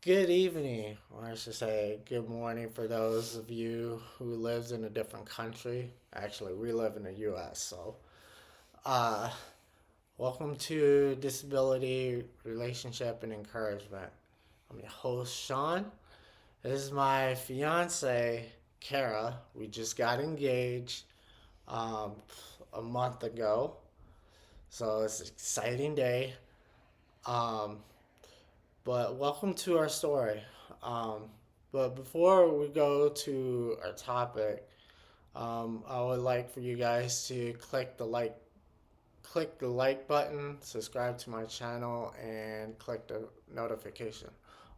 Good evening, or I should say good morning for those of you who lives in a different country. Actually, we live in the U.S., so uh, welcome to Disability Relationship and Encouragement. I'm your host, Sean. This is my fiance, Kara. We just got engaged um, a month ago, so it's an exciting day. Um, But welcome to our story. Um, but before we go to our topic, I would like for you guys to click the like button, subscribe to my channel, and click the notification.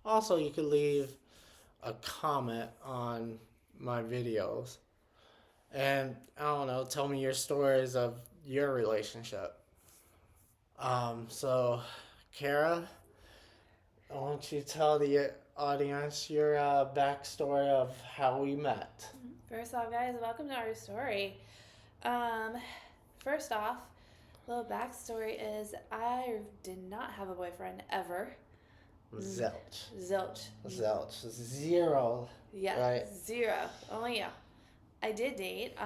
Also, you could leave a comment on my videos, and I don't know, tell me your stories of your relationship. So, Kara, why don't you tell the audience your backstory of how we met? First off, guys, welcome to our story. Um, First off, a little backstory is I did not have a boyfriend ever. Zilch. Zilch. Zilch. Zero. Yeah, Right? zero. Only yeah. I did date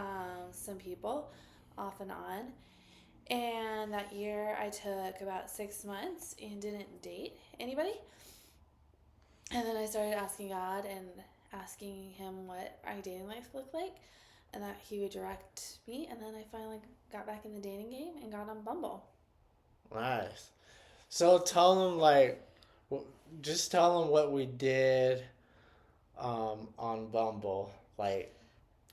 some people off and on. And that year I took about 6 months and didn't date anybody. And then I started asking God and asking Him what our dating life looked like and that He would direct me. And then I finally got back in the dating game and got on Bumble. Nice. So tell them, like, just tell them what we did on Bumble. Like,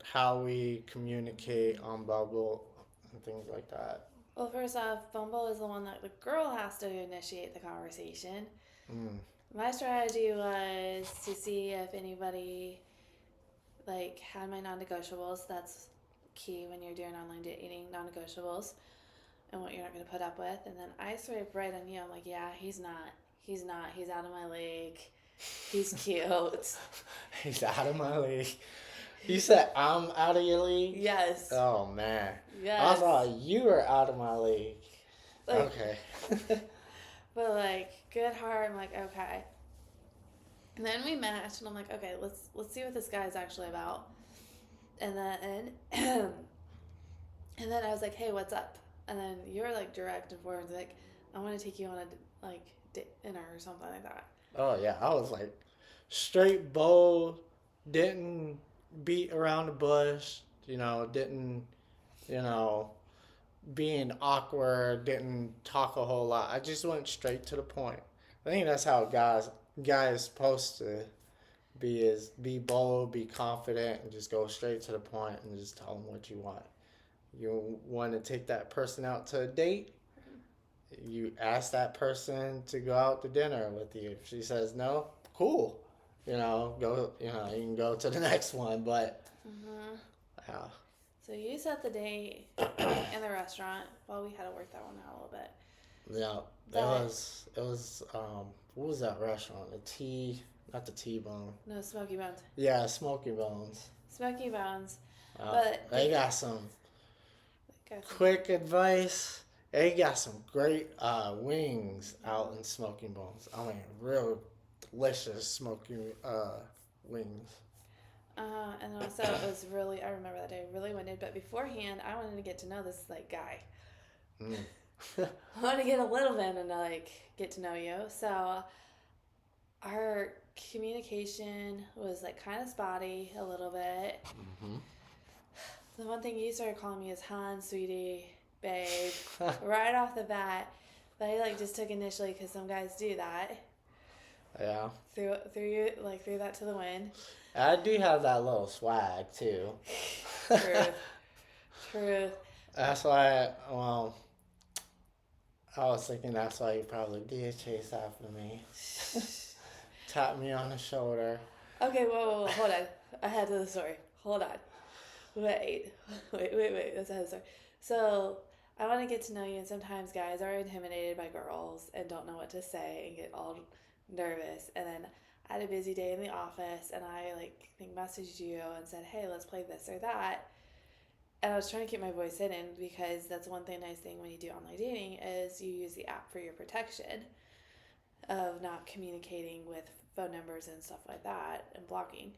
how we communicate on Bumble and things like that. Well, first off, Bumble is the one that the girl has to initiate the conversation. Mm. My strategy was to see if anybody like had my non-negotiables. That's key when you're doing online dating, non-negotiables, and what you're not going to put up with. And then I swipe right on you. I'm like, yeah, he's not. He's not. He's out of my league. He's cute. He's out of my league. You said I'm out of your league? Yes. Oh man. I Yes. thought you were out of my league. Like, Okay. but like, good heart. I'm like, okay. And then we matched, and I'm like, okay, let's see what this guy's actually about. And then and then I was like, hey, what's up? And then you're like direct and forward, like, I want to take you on a like dinner or something like that. Oh yeah, I was like straight bold, didn't beat around the bush, didn't, you know, being awkward, didn't talk a whole lot. I just went straight to the point. I think that's how guys supposed to be bold, be confident, and just go straight to the point and just tell them what you want. You want to take that person out to a date, you ask that person to go out to dinner with you. If she says no, cool. You can go to the next one. But Mm-hmm. yeah, So you set the date in the restaurant. Well, we had to work that one out a little bit. yeah, But it was what was that restaurant? The T, not the T Bone. no, Smoky Bones. Yeah, Smoky Bones. Smoky Bones. But They got some got some. quick advice. They got some great wings out in Smoky Bones. I mean, real delicious smoky wings. And also it was really, I remember that day, really winded. But beforehand, I wanted to get to know this like guy. Mm. I want to get a little bit and like get to know you. So our communication was like kind of spotty a little bit. Mm-hmm. The one thing you started calling me is Han, sweetie, babe, right off the bat. But I like just took initially because some guys do that. Yeah. Threw that to the wind. I do have that little swag too. Truth, truth. That's why, well, I was thinking that's why you probably did chase after me. Tap me on the shoulder. Okay, whoa, hold on. Ahead of the story. Hold on. Wait. That's ahead of the story. So I want to get to know you, and sometimes guys are intimidated by girls and don't know what to say and get all nervous. And then I had a busy day in the office, and I like think messaged you and said, "Hey, let's play this or that." And I was trying to keep my voice hidden because that's one thing nice thing when you do online dating is you use the app for your protection. of not communicating with phone numbers and stuff like that and blocking.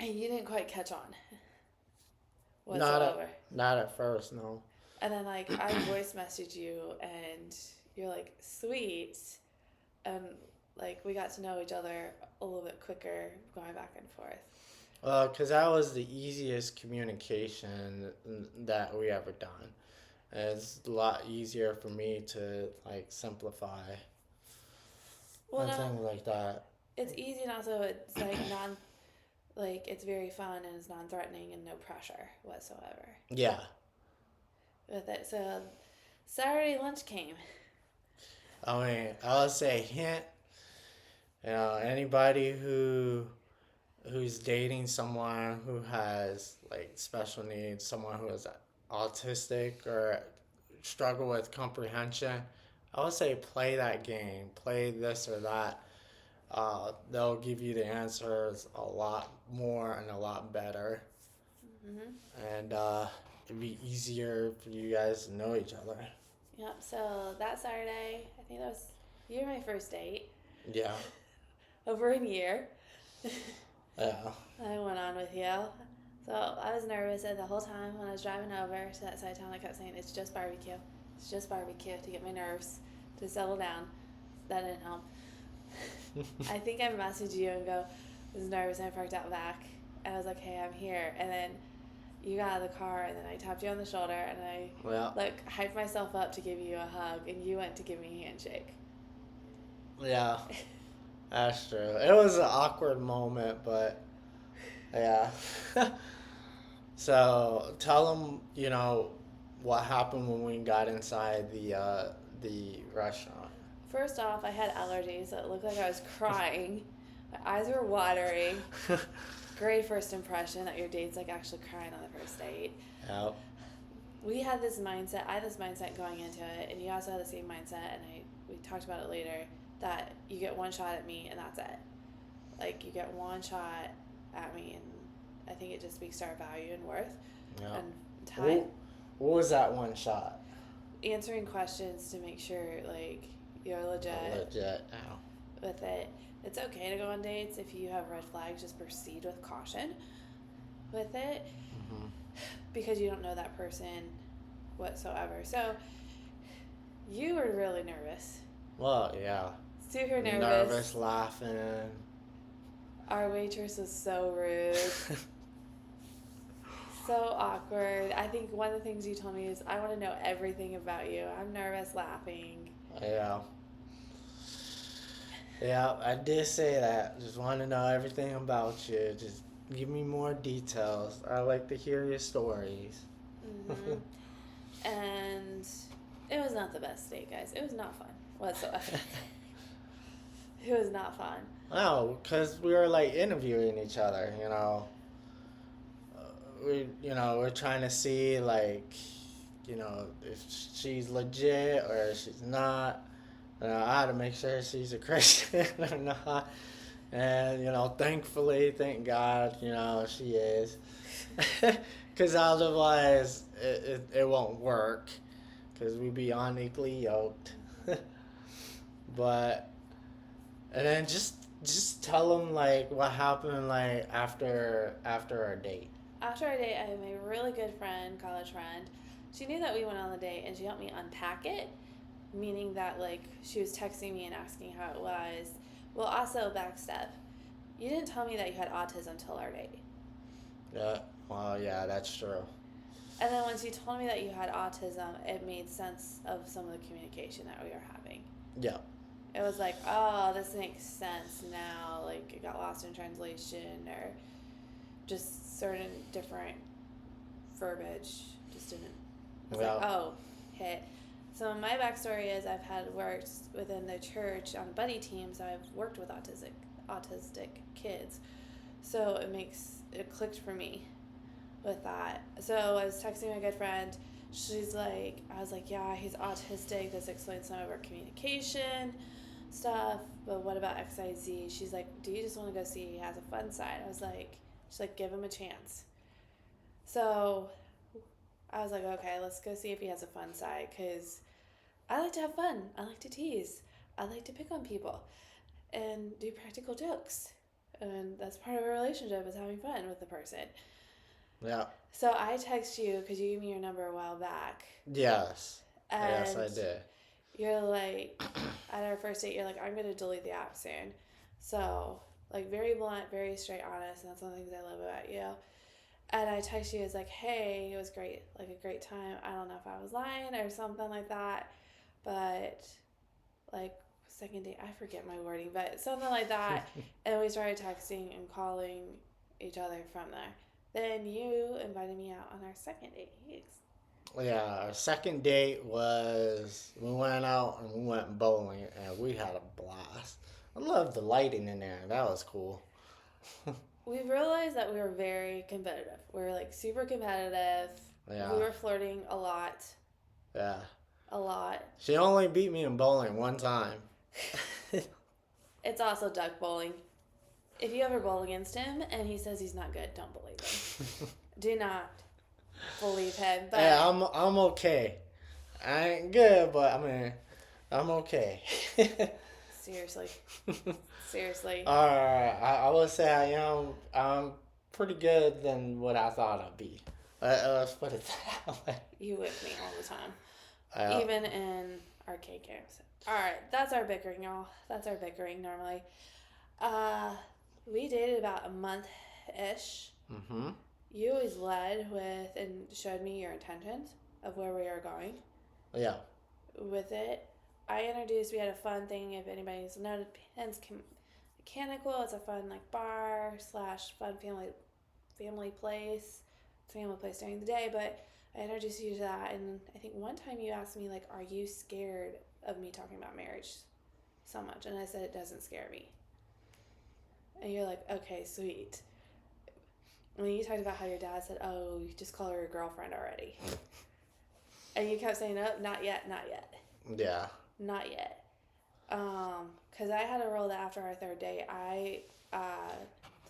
And you didn't quite catch on Not whatsoever. not at first, no. And then like I voice messaged you and you're like, sweet. And like we got to know each other a little bit quicker going back and forth. Because that was the easiest communication that we ever done. And it's a lot easier for me to like simplify Well, and no, things like that. it's easy and also it's like like it's very fun and it's non-threatening and no pressure whatsoever Yeah. with it. So Saturday lunch came. I mean, I would say hint. Anybody who's dating someone who has like special needs, someone who is autistic or struggle with comprehension, I would say play that game, play this or that. They'll give you the answers a lot more and a lot better, and it'd be easier for you guys to know each other. Yep. So that Saturday, I think that was you were my first date Yeah, over a year. yeah, I went on with you. So I was nervous the whole time when I was driving over to that side of town. I kept saying, "It's just barbecue. It's just barbecue," to get my nerves to settle down. That didn't help. I think I messaged you and go, I was nervous and I parked out back. And I was like, hey, I'm here. And then you got out of the car and then I tapped you on the shoulder and I well, like hyped myself up to give you a hug and you went to give me a handshake. yeah. That's true. It was an awkward moment, but yeah. So tell them, what happened when we got inside the restaurant. First off, I had allergies, so it looked like I was crying. My eyes were watering. Great first impression that your date's like actually crying on the first date. Yep. We had this mindset. I had this mindset going into it, and you also had the same mindset. And we talked about it later that you get one shot at me, and that's it. Like you get one shot at me, and I think it just speaks to our value and worth Yep. and time. What was that one shot? Answering questions to make sure like you're legit Legit. Ow. with it. It's okay to go on dates if you have red flags. Just proceed with caution with it. Mm-hmm. Because you don't know that person whatsoever. So you were really nervous. Well, yeah. Super nervous. Nervous, laughing. Our waitress was so rude. So awkward. I think one of the things you told me is, I want to know everything about you. I'm nervous, laughing. Yeah. Yeah, I did say that. Just want to know everything about you. Just give me more details. I like to hear your stories. Mm-hmm. And it was not the best date, guys. It was not fun whatsoever. It was not fun. No, because we were like interviewing each other, we're trying to see like, if she's legit or if she's not. I had to make sure she's a Christian or not. And, thankfully, thank God, she is. Because otherwise, it won't work. Because we'd be unequally yoked. But, and then just tell them, like, what happened, like, after our date. After our date, I had my really good friend, college friend. She knew that we went on the date, and she helped me unpack it. Meaning that, like, she was texting me and asking how it was. Well, also, backstep. You didn't tell me that you had autism until our date. Yeah, well, yeah, that's true. And then once you told me that you had autism, it made sense of some of the communication that we were having. Yeah. It was like, oh, this makes sense now. Like, it got lost in translation or just certain different verbiage just didn't. It's Yeah. like, oh, hit. So my backstory is I've had worked within the church on a buddy team, so I've worked with autistic kids. So it clicked for me with that. So I was texting my good friend. I was like, yeah, he's autistic. This explains some of our communication stuff. But what about XYZ? She's like, do you just want to go see he has a fun side? She's like, give him a chance. So I was like, okay, let's go see if he has a fun side, because I like to have fun. I like to tease. I like to pick on people and do practical jokes. And that's part of a relationship, is having fun with the person. Yeah. So I text you because you gave me your number a while back. Yes. Yes, And I did. you're like, at our first date, you're like, I'm going to delete the app soon. So, like, very blunt, very straight, honest. And that's one of the things I love about you. And I text you, it's like, hey, it was great, like a great time. I don't know if I was lying or something like that. But, like, second date, I forget my wording, but something like that. And we started texting and calling each other from there. Then you invited me out on our second date. Yeah, our second date was we went out and we went bowling and we had a blast. I love the lighting in there. That was cool. We realized that we were very competitive. We were like super competitive. Yeah. We were flirting a lot. Yeah. A lot. She only beat me in bowling one time. It's also duck bowling. If you ever bowl against him and he says he's not good, don't believe him. Do not believe him. But yeah, I'm okay. I ain't good, but I mean, I'm okay. seriously. Seriously. Alright, I would say I'm pretty good than what I thought I'd be. Let's put it that way. You whip me all the time. Even in arcade games. Alright, that's our bickering, y'all. That's our bickering normally. We dated about a month-ish. Mm-hmm. You always led with and showed me your intentions of where we are going. Yeah. With it, I introduced, we had a fun thing, if anybody's noted, Penn's Mechanical. It's a fun like bar / fun family place. It's a family place during the day, but I introduced you to that, and I think one time you asked me, like, are you scared of me talking about marriage so much? And I said, it doesn't scare me. And you're like, okay, sweet. And then you talked about how your dad said, oh, you just call her your girlfriend already. And you kept saying, nope, not yet, not yet. Yeah. Not yet. Because I had a rule that after our third date, I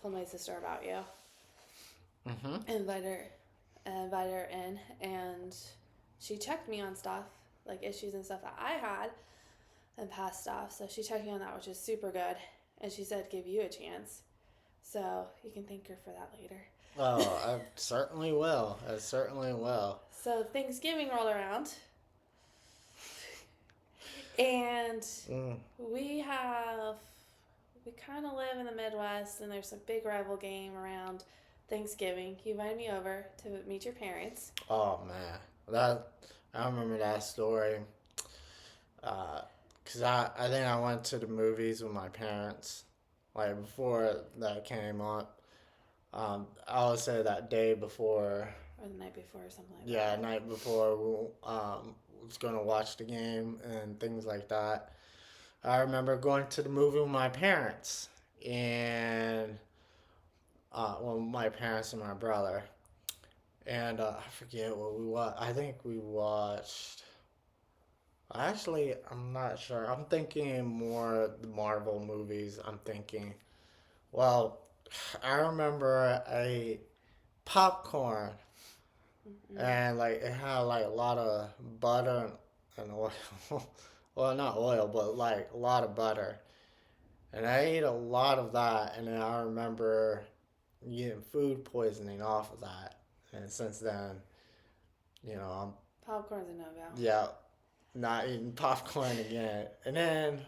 told my sister about you. Mm-hmm. Invite her in, and she checked me on stuff, like issues and stuff that I had and past stuff. So she checked me on that, which is super good. And she said, give you a chance. So you can thank her for that later. Oh, I certainly will. I certainly will. So Thanksgiving rolled around. And we kind of live in the Midwest, and there's a big rival game around Thanksgiving. You invited me over to meet your parents. Oh man, I remember that story. Cause I think I went to the movies with my parents, like before that came on. I would say that day before. Or the night before or something like that. Yeah, night before we was gonna watch the game and things like that. I remember going to the movie with my parents and my parents and my brother, and I forget what we watched. I think we watched. Actually, I'm not sure. I'm thinking more the Marvel movies. I'm thinking, well, I remember a popcorn and like it had like a lot of butter and oil. Well, not oil, but like a lot of butter. And I ate a lot of that, and then I remember getting food poisoning off of that. And since then, I'm Popcorn's a no-go. yeah, not eating popcorn again. And then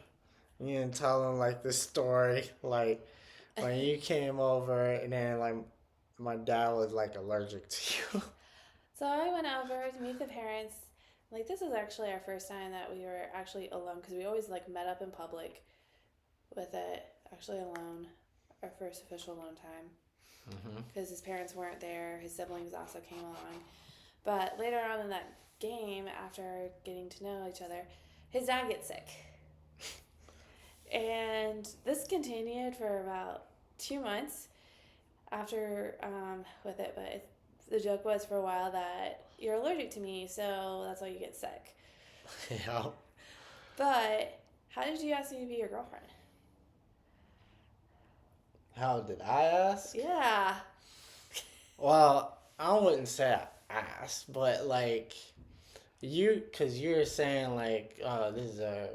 you can tell them like this story, like when you came over, and then like my dad was like allergic to you. So I went over to meet the parents. Like, this is actually our first time that we were actually alone, because we always like met up in public with it, actually alone. Our first official alone time, because his parents weren't there. His siblings also came along. But later on in that game, after getting to know each other, his dad gets sick. And this continued for about 2 months after with it, but the joke was for a while that you're allergic to me, so that's why you get sick. Yeah. But how did you ask me to be your girlfriend? How did I ask? Yeah. Well, I wouldn't say I asked, but like because you're saying like, this is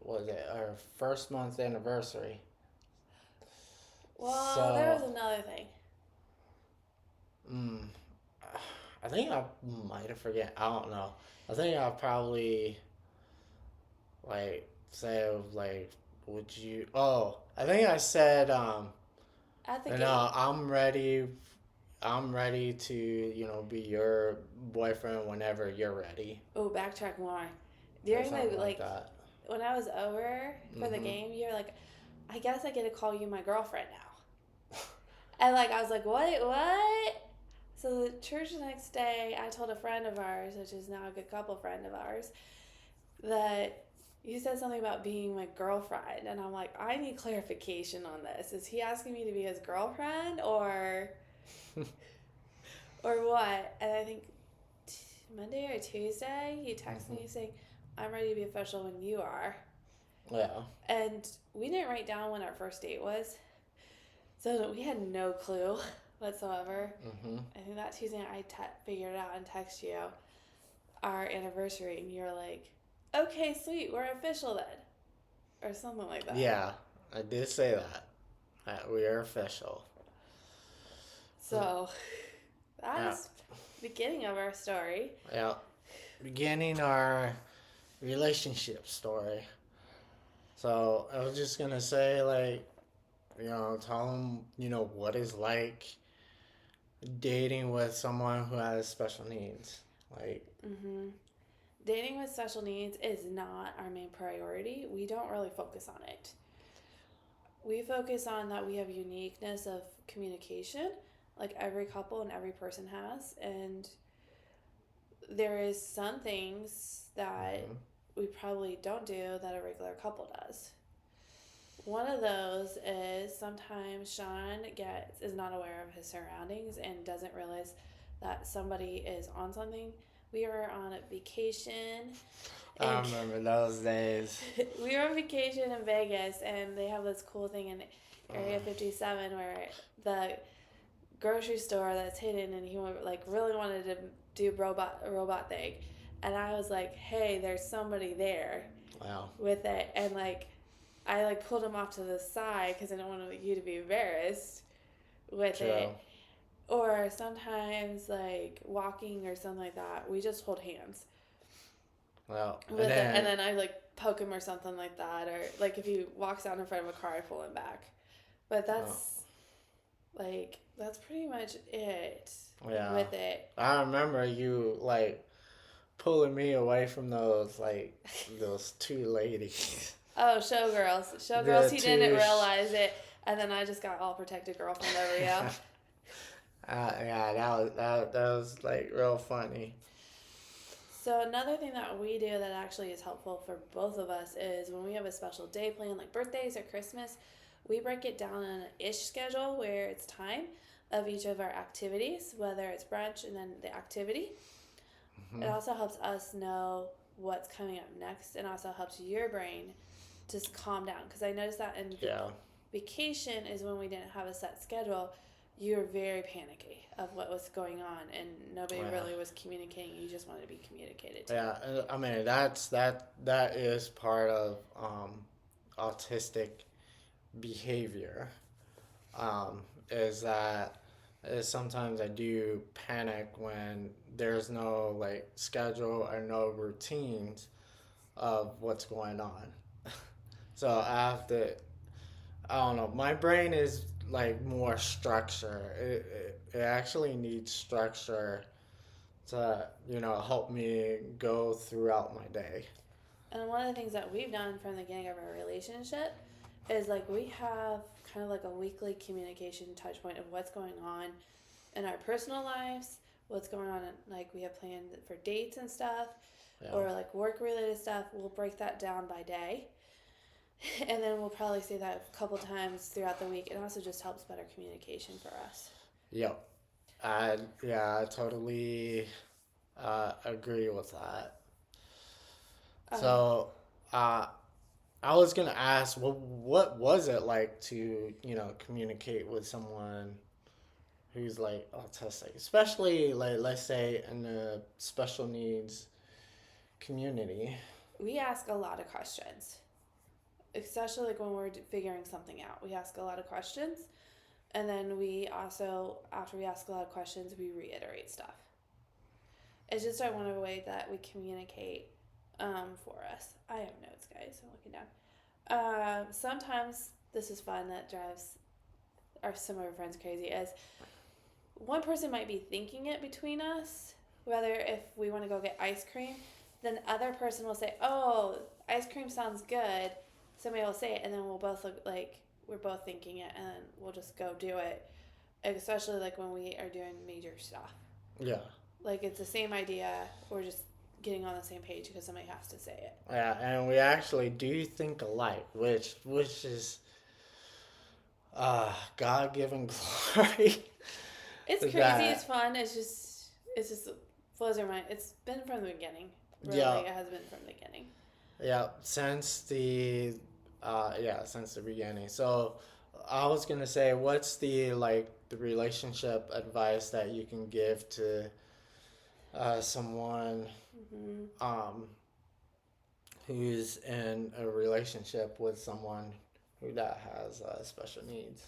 was it our first month anniversary. Well, there was So, another thing. mm, I think I might have forget. I don't know. I think I probably like said like, would you? Oh, I think I said At the no, gate. I'm ready. I'm ready to be your boyfriend whenever you're ready Oh, backtrack more. or During the something like like that. when I was over for the Mhm. game, you were like, I guess I get to call you my girlfriend now. And like I was like, what? So the church the next day, I told a friend of ours, which is now a good couple friend of ours, that you said something about being my girlfriend, and I'm like, I need clarification on this. Is he asking me to be his girlfriend or what? And I think Monday or Tuesday, he texted Mhm. me saying, I'm ready to be official when you are. Yeah. And we didn't write down when our first date was, so we had no clue whatsoever. Mhm. I think that Tuesday I figured it out and texted you our anniversary, and you're like, okay, sweet, we're official then. Or something like that. Yeah, I did say that. We are official. So that Yeah. is the beginning of our story. Yeah. Beginning our relationship story. So I was just gonna say, like, tell them, what is like dating with someone who has special needs. Like, Mm-hmm. Dating with special needs is not our main priority. We don't really focus on it. We focus on that we have uniqueness of communication, like every couple and every person has, and there is some things that mhm. we probably don't do that a regular couple does. One of those is sometimes Sean is not aware of his surroundings and doesn't realize that somebody is on something. We were on a vacation I and remember those days. we were on vacation in Vegas, and they have this cool thing in Area 57 where the grocery store that's hidden, and he like really wanted to do robot thing, and I was like, hey, there's somebody there Wow. with it, and like I like pulled him off to the side because I don't want you to be embarrassed with True. it. Or sometimes like walking or something like that, we just hold hands Well, and with it, and then, then I like poke him or something like that, or like if he walks out in front of a car, I pull him back. But oh, that's pretty much it yeah. with it. I remember you, like, pulling me away from those two ladies. Oh, showgirls. The He didn't two. realize it, and then I just got all protected girlfriend over you. Yeah, that was like real funny. So another thing that we do that actually is helpful for both of us is when we have a special day planned, like birthdays or Christmas, we break it down in an ish schedule where it's time of each of our activities, whether it's brunch and then the activity. It Hmm. also helps us know what's coming up next, and also helps your brain just calm down. Because I noticed that in Yeah, vacation is when we didn't have a set schedule. You were very panicky of what was going on, and nobody yeah, really was communicating. You just wanted to be communicated to. yeah. I mean, that is part of autistic behavior. Is that is sometimes I do panic when there's no like schedule or no routines of what's going on. So I have to. I don't know. My brain is like more structure. It actually needs structure to help me go throughout my day. And one of the things that we've done from the beginning of our relationship is like we have kind of like a weekly communication touch point of what's going on in our personal lives, what's going on, like we have planned for dates and stuff, Yeah. or like work related stuff. We'll break that down by day. And then we'll probably say that a couple times throughout the week. It also just helps better communication for us. Yep. I totally agree with that. Um, So, uh, I was gonna ask, what was it like to communicate with someone who's like autistic, especially like let's say in the special needs community. we ask a lot of questions. especially like when we're figuring something out. We ask a lot of questions, and then we also, after we ask a lot of questions, we reiterate stuff. It's just one of the way that we communicate for us. I have notes, guys. I'm looking down. Sometimes this is fun that drives some of our friends crazy. Is one person might be thinking it between us, whether if we want to go get ice cream, then the other person will say, "Oh, ice cream sounds good." Somebody will say it, and then we'll both look like we're both thinking it, and then we'll just go do it. Especially like when we are doing major stuff. Yeah. Like it's the same idea. We're just getting on the same page because somebody has to say it. Yeah, and we actually do think alike, which is God-given glory. It's crazy. That, It's fun. It's just blows our mind. It's been from the beginning. Really, yeah, it has been from the beginning. yeah, since the beginning. So I was gonna say, what's the relationship advice that you can give to someone who's in a relationship with someone that has special needs?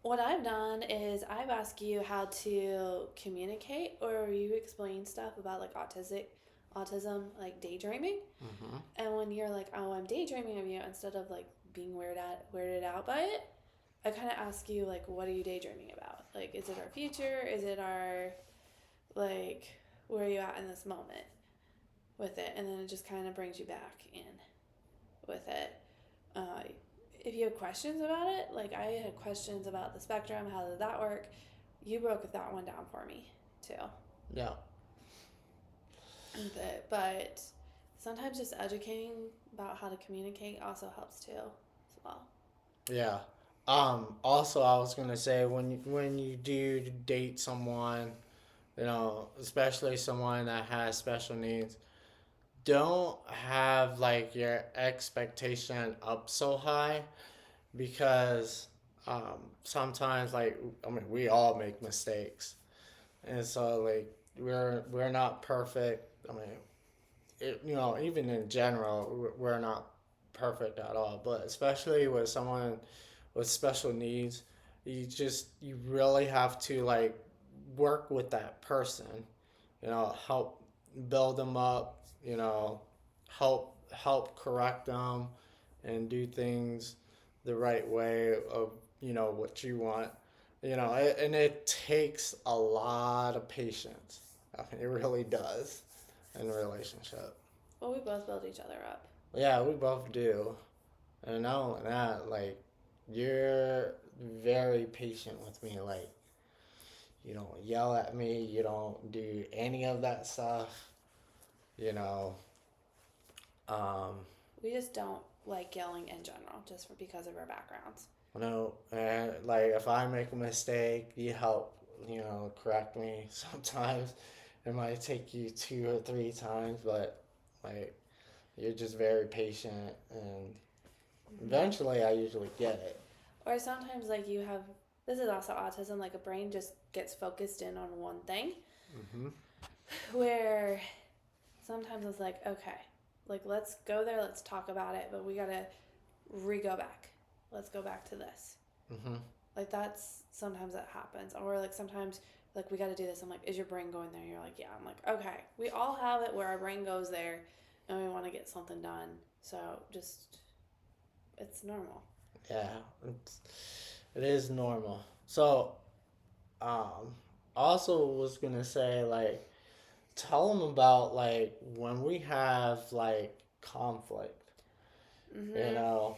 What I've done is I've asked you how to communicate, or you explain stuff about like autism, like daydreaming. Mm-hmm. And when you're like, "Oh, I'm daydreaming of you," instead of like being weirded out by it, I kind of ask you like, "What are you daydreaming about? Like, is it our future? Is it our like where are you at in this moment with it?" And then it just kind of brings you back in with it. If you have questions about it, like I had questions about the spectrum, how did that work? You broke that one down for me too. Yeah. But sometimes just educating about how to communicate also helps too, as well. Yeah. Also, I was gonna say, when you do date someone, especially someone that has special needs, don't have like your expectation up so high, because sometimes, we all make mistakes, and so like we're not perfect. Even in general, we're not perfect at all, but especially with someone with special needs, you really have to like work with that person, help build them up, help correct them and do things the right way of what you want, and it takes a lot of patience. It really does in a relationship. Well, we both build each other up. Yeah, we both do. And not only that, like, you're very patient with me. Like, you don't yell at me, you don't do any of that stuff, you know. We just don't like yelling in general, just because of our backgrounds. And like, if I make a mistake, you help, correct me. Sometimes it might take you 2 or 3 times, but like, you're just very patient, and eventually I usually get it. Or sometimes, like, this is also autism, like, a brain just gets focused in on one thing. Mm-hmm. Where sometimes it's like, okay, like, let's go there, let's talk about it, but we gotta go back. Let's go back to this. Mm-hmm. Like, that's sometimes that happens. Or, like, sometimes, like, we gotta do this. I'm like, is your brain going there? You're like, yeah. I'm like, okay. We all have it where our brain goes there and we want to get something done. So, it's normal. Yeah, it is normal. So, also was gonna say, like, tell them about, like, when we have, like, conflict. Mm-hmm.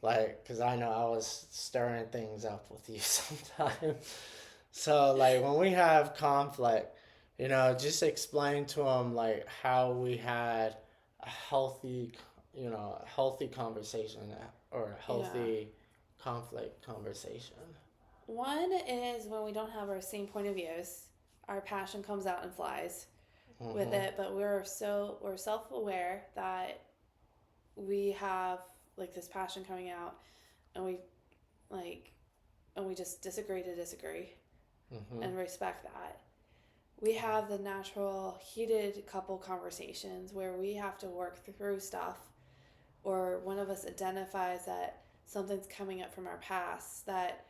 Like, because I know I was stirring things up with you sometimes. So, like, when we have conflict, just explain to them, like, how we had a healthy conversation, or a healthy conflict conversation. One is when we don't have our same point of views, our passion comes out and flies with it, but we're self-aware that we have, like, this passion coming out, and we just disagree to disagree, and respect that. We have the natural heated couple conversations where we have to work through stuff or one of us identifies that something's coming up from our past that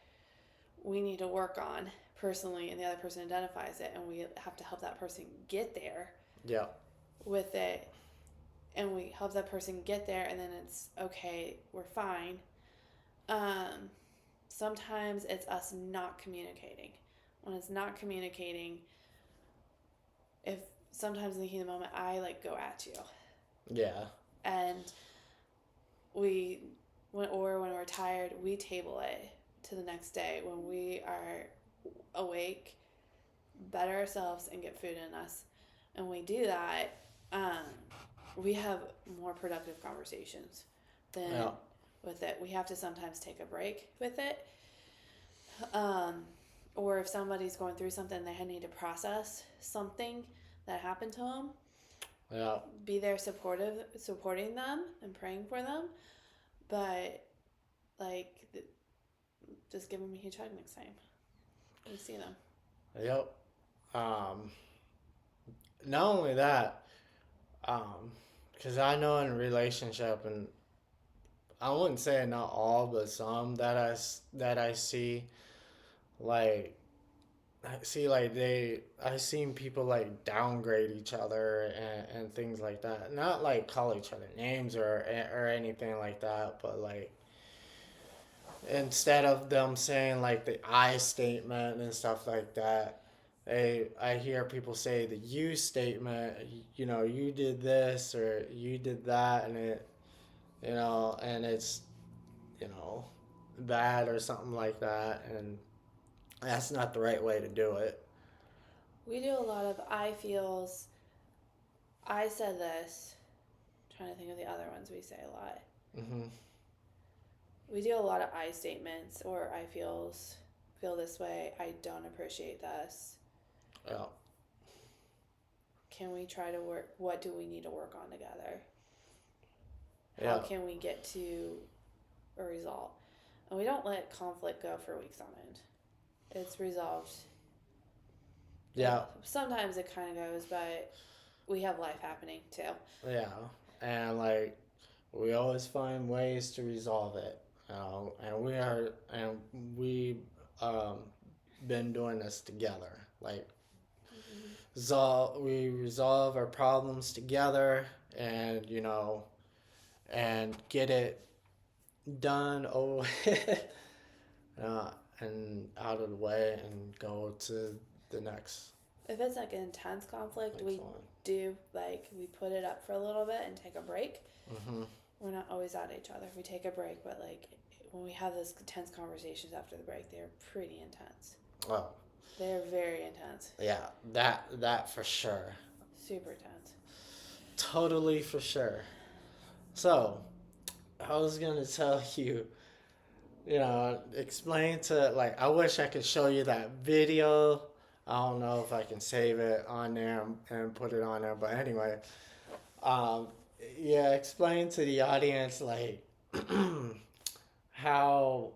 we need to work on personally, and the other person identifies it, and we have to help that person get there Yeah. with it, and we help that person get there, and then it's okay, we're fine. Sometimes it's us not communicating. When it's not communicating, if sometimes in the heat of the moment I like go at you, Yeah. and when we're tired, we table it to the next day when we are awake, better ourselves, and get food in us. And we do that, we have more productive conversations than Yeah. with it. We have to sometimes take a break with it. Or if somebody's going through something, they need to process something that happened to them. Yeah. Be there supporting them and praying for them. But, like, just give them a huge hug next time you see them. Yep. Not only that, because I know in a relationship, and I wouldn't say not all, but some that I see, like I've seen people like downgrade each other and things like that. Not like call each other names or anything like that, but like instead of them saying like the I statement and stuff like that, I hear people say the you statement. You know, you did this or you did that, and it's you know bad or something like that, and that's not the right way to do it. We do a lot of I feels. I said this. I'm trying to think of the other ones we say a lot. Hmm. We do a lot of I statements or I feel this way. I don't appreciate this. Yeah. Can we try to work? What do we need to work on together? How Yeah. can we get to a result? And we don't let conflict go for weeks on end. It's resolved. Yeah. Sometimes it kind of goes, but we have life happening too. Yeah. And like we always find ways to resolve it. And we um been doing this together. Like we resolve our problems together, and and get it done over and out of the way and go to the If it's like an intense conflict, next we one. do we put it up for a little bit and take a break. Mm-hmm. We're not always at each other. We take a break, but like when we have those intense conversations after the break, they're pretty intense. Oh, They're very intense. yeah, that for sure. Super intense. Totally for sure. So, I was gonna tell you, explain to like I wish I could show you that video. I don't know if I can save it on there and put it on there, but anyway, um, yeah, explain to the audience like how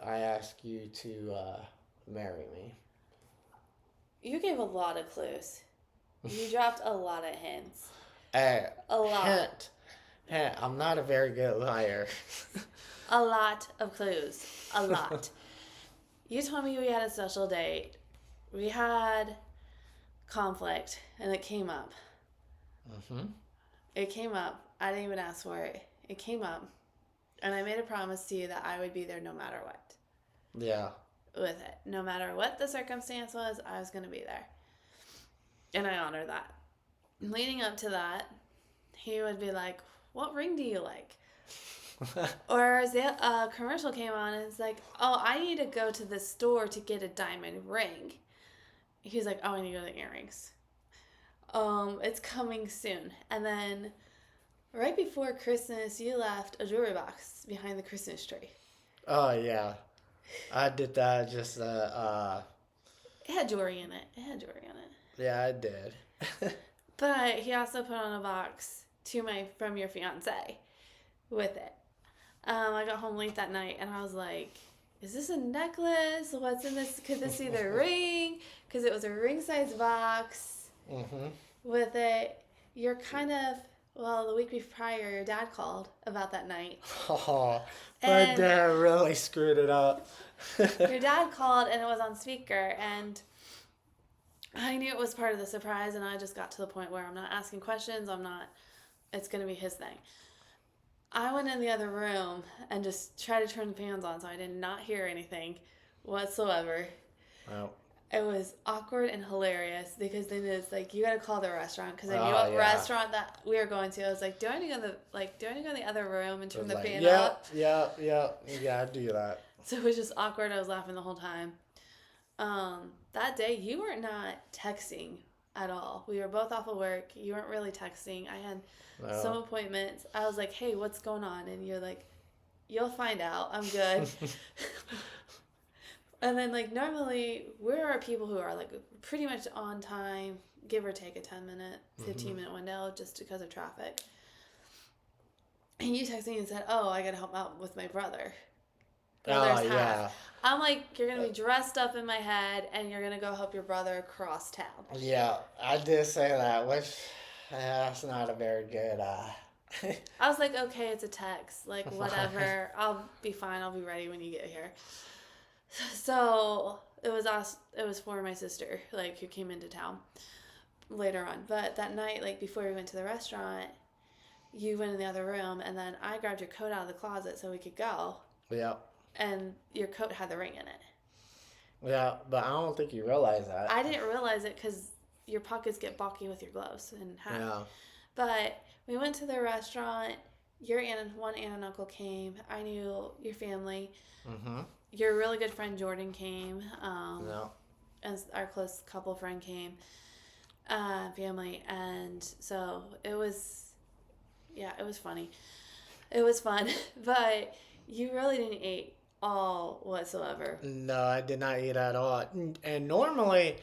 I ask you to marry me. You gave a lot of clues. You dropped a lot of hints. Hey, A lot. hint. I'm not a very good liar. A lot of clues. A lot. You told me we had a special date. We had conflict, and it came up. Mm-hmm. It came up. I didn't even ask for it. It came up. And I made a promise to you that I would be there no matter what. Yeah. With it. No matter what the circumstance was, I was going to be there. And I honor that. Leading up to that, he would be like, what ring do you like? Or a commercial came on and it's like, oh, I need to go to the store to get a diamond ring. He's like, oh, I need to go to the earrings. It's coming soon. And then right before Christmas, you left a jewelry box behind the Christmas tree. Oh yeah, I did that. Just It had jewelry in it. yeah, I did. But he also put on a box from your fiance with it. I got home late that night and I was like, is this a necklace? What's in this? Could this be the ring? Because it was a ring size box Mm-hmm. with it. You're kind of, Well, the week prior, your dad called about that night. Oh, my And dad really screwed it up. your dad called and it was on speaker. And I knew it was part of the surprise. And I just got to the point where I'm not asking questions. It's going to be his thing. I went in the other room and just tried to turn the fans on so I did not hear anything whatsoever. Oh. It was awkward and hilarious because then it's like you got to call the restaurant because I knew Oh, what yeah. restaurant that we were going to. I was like, do I need to go in the other room and turn the fan yeah, up? yeah, yeah. You gotta do that. So it was just awkward. I was laughing the whole time. That day you were not texting at all. We were both off of work. You weren't really texting. I had some appointments. I was like, hey, what's going on? And you're like, you'll find out. I'm good. And then, like, normally, we're people who are, like, pretty much on time, give or take a 10-minute, 15-minute window just because of traffic. And you texted me and said, oh, I got to help out with my brother. Oh, yeah. I'm like, you're going to be dressed up in my head, and you're going to go help your brother across town. Yeah, I did say that, which that's not a very good... I was like, okay, it's a text. Like, whatever. I'll be fine. I'll be ready when you get here. So it was us. It was for my sister, like, who came into town later on. But that night, like, before we went to the restaurant, you went in the other room, and then I grabbed your coat out of the closet so we could go. Yeah. And your coat had the ring in it. Yeah, but I don't think you realize that. I didn't realize it because your pockets get bulky with your gloves and hat. Yeah. But we went to the restaurant. One aunt and uncle came. I knew your family. Mm-hmm. Your really good friend Jordan came. No. And our close couple friend came. Family. And so it was funny. It was fun. But you really didn't eat all whatsoever. No, I did not eat at all. And normally,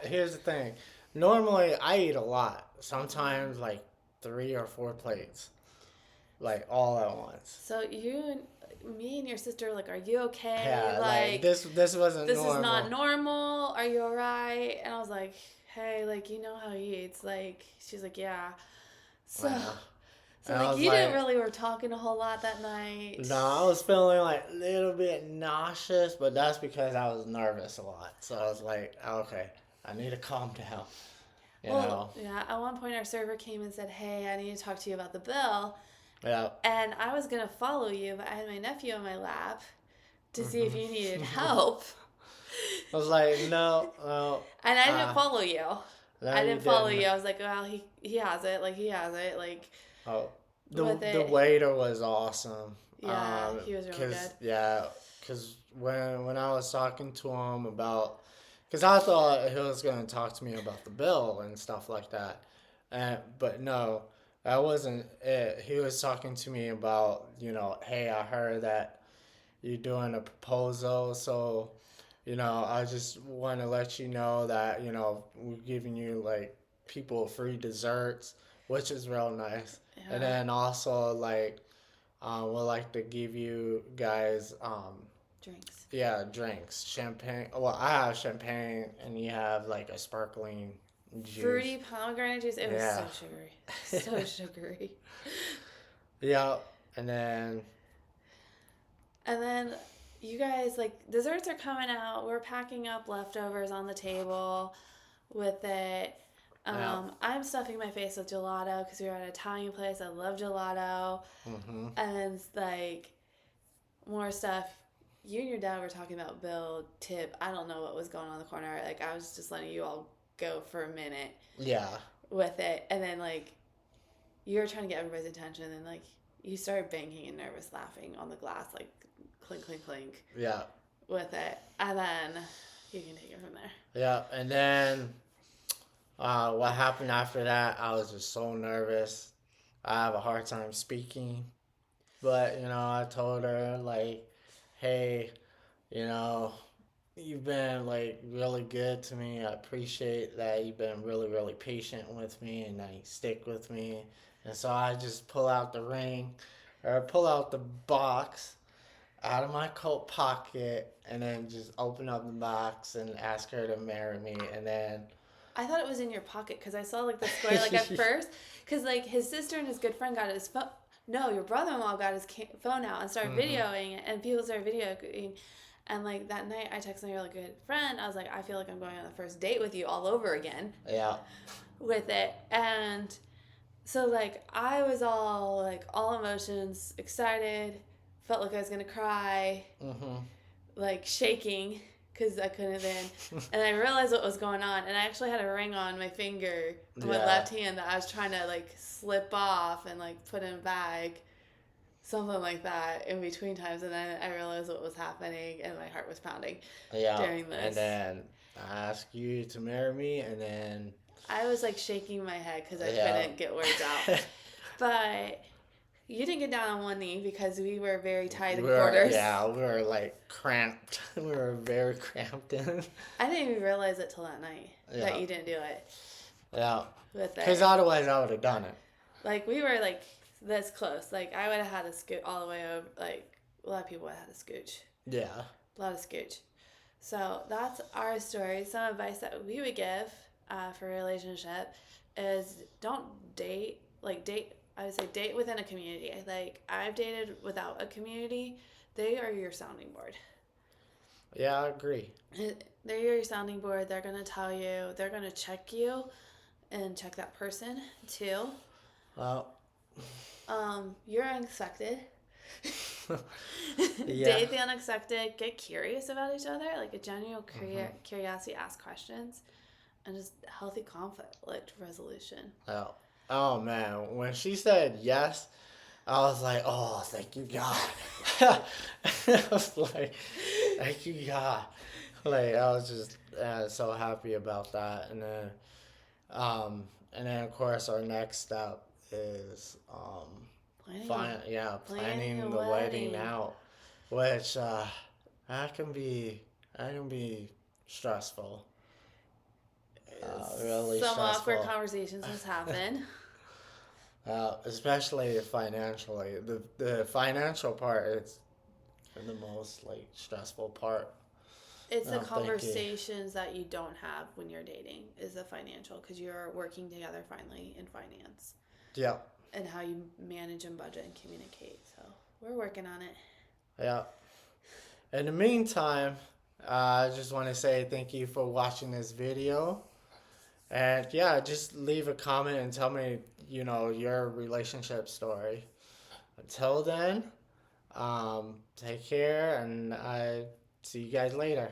here's the thing. Normally, I eat a lot. Sometimes, like, 3 or 4 plates. Like, all at once. So me and your sister, like, are you okay? Yeah, like this wasn't this normal. Is not normal. Are you alright? And I was like, hey, like, you know how he eats. Like, she's like, yeah. So, Wow. so And like, you didn't really were talking a whole lot that night. No, I was feeling like a little bit nauseous, but that's because I was nervous a lot. So I was like, okay, I need to calm down. You know? Yeah, at one point our server came and said, hey, I need to talk to you about the bill. Yeah. And I was going to follow you, but I had my nephew in my lap to see if you needed help. I was like, no. And I didn't follow you. No, I didn't follow you. I was like, well, he has it. Like, he has it. Like, the waiter was awesome. Yeah, he was really good. Yeah, because when I was talking to him about, because I thought he was going to talk to me about the bill and stuff like that, but no, that wasn't it. He was talking to me about, hey, I heard that you're doing a proposal, so, I just want to let you know that, we're giving you, like, people free desserts, which is real nice. Yeah. And then also, like, we'll like to give you guys drinks. Yeah, drinks. Champagne. Well, I have champagne, and you have, like, a sparkling juice. Fruity pomegranate juice. It was so sugary. So sugary. Yeah, and then you guys, like, desserts are coming out. We're packing up leftovers on the table with it. I'm stuffing my face with gelato because we were at an Italian place. I love gelato. Mm-hmm. And, like, more stuff. You and your dad were talking about Bill, Tip. I don't know what was going on in the corner. Like, I was just letting you all go for a minute. Yeah. With it. And then, like, you were trying to get everybody's attention. And, like, you started banging and nervous laughing on the glass, like, clink, clink, clink. Yeah. With it. And then you can take it from there. Yeah. And then what happened after that, I was just so nervous. I have a hard time speaking. But, I told her, like, hey, you've been, like, really good to me. I appreciate that you've been really, really patient with me and that you stick with me. And so I just pull out the box out of my coat pocket and then just open up the box and ask her to marry me. And then I thought it was in your pocket because I saw like the square like at first because like his sister and his good friend got his phone. No, your brother-in-law got his phone out and started videoing it, and people started videoing. And like that night, I texted my really good friend. I was like, I feel like I'm going on the first date with you all over again Yeah. with it. And so like I was all emotions, excited, felt like I was gonna cry, like shaking because I couldn't then. And I realized what was going on, and I actually had a ring on my finger on my left hand that I was trying to like slip off and like put in a bag, something like that in between times. And then I realized what was happening, and my heart was pounding during this. And then I asked you to marry me, and then I was like shaking my head because I couldn't get words out. But you didn't get down on one knee because we were very tight in quarters. Yeah, we were like cramped. We were very cramped in. I didn't even realize it till that night that you didn't do it. Yeah. With it. Because otherwise I would have done it. Like we were like this close. Like I would have had to scoot all the way over. Like a lot of people would have had to scooch. Yeah. A lot of scooch. So that's our story. Some advice that we would give for a relationship is don't date. I would say date within a community. Like I've dated without a community. They are your sounding board. Yeah, I agree. They're your sounding board. They're going to tell you. They're going to check you and check that person too. Well. You're unexpected. Yeah. Date the unexpected. Get curious about each other. Like a genuine curiosity. Ask questions. And just healthy conflict resolution. Oh man, when she said yes, I was like, oh, thank you God. I was like, thank you God. Like I was just so happy about that, and then of course our next step is planning the wedding out, which that can be stressful. Really some stressful. awkward conversations must happen. Especially financially. The financial part is the most like stressful part. It's the conversations that you don't have when you're dating is the financial, because you're working together finally in finance. Yeah. And how you manage and budget and communicate. So we're working on it. Yeah. In the meantime, I just want to say thank you for watching this video. And yeah, just leave a comment and tell me, your relationship story. Until then, take care, and I see you guys later.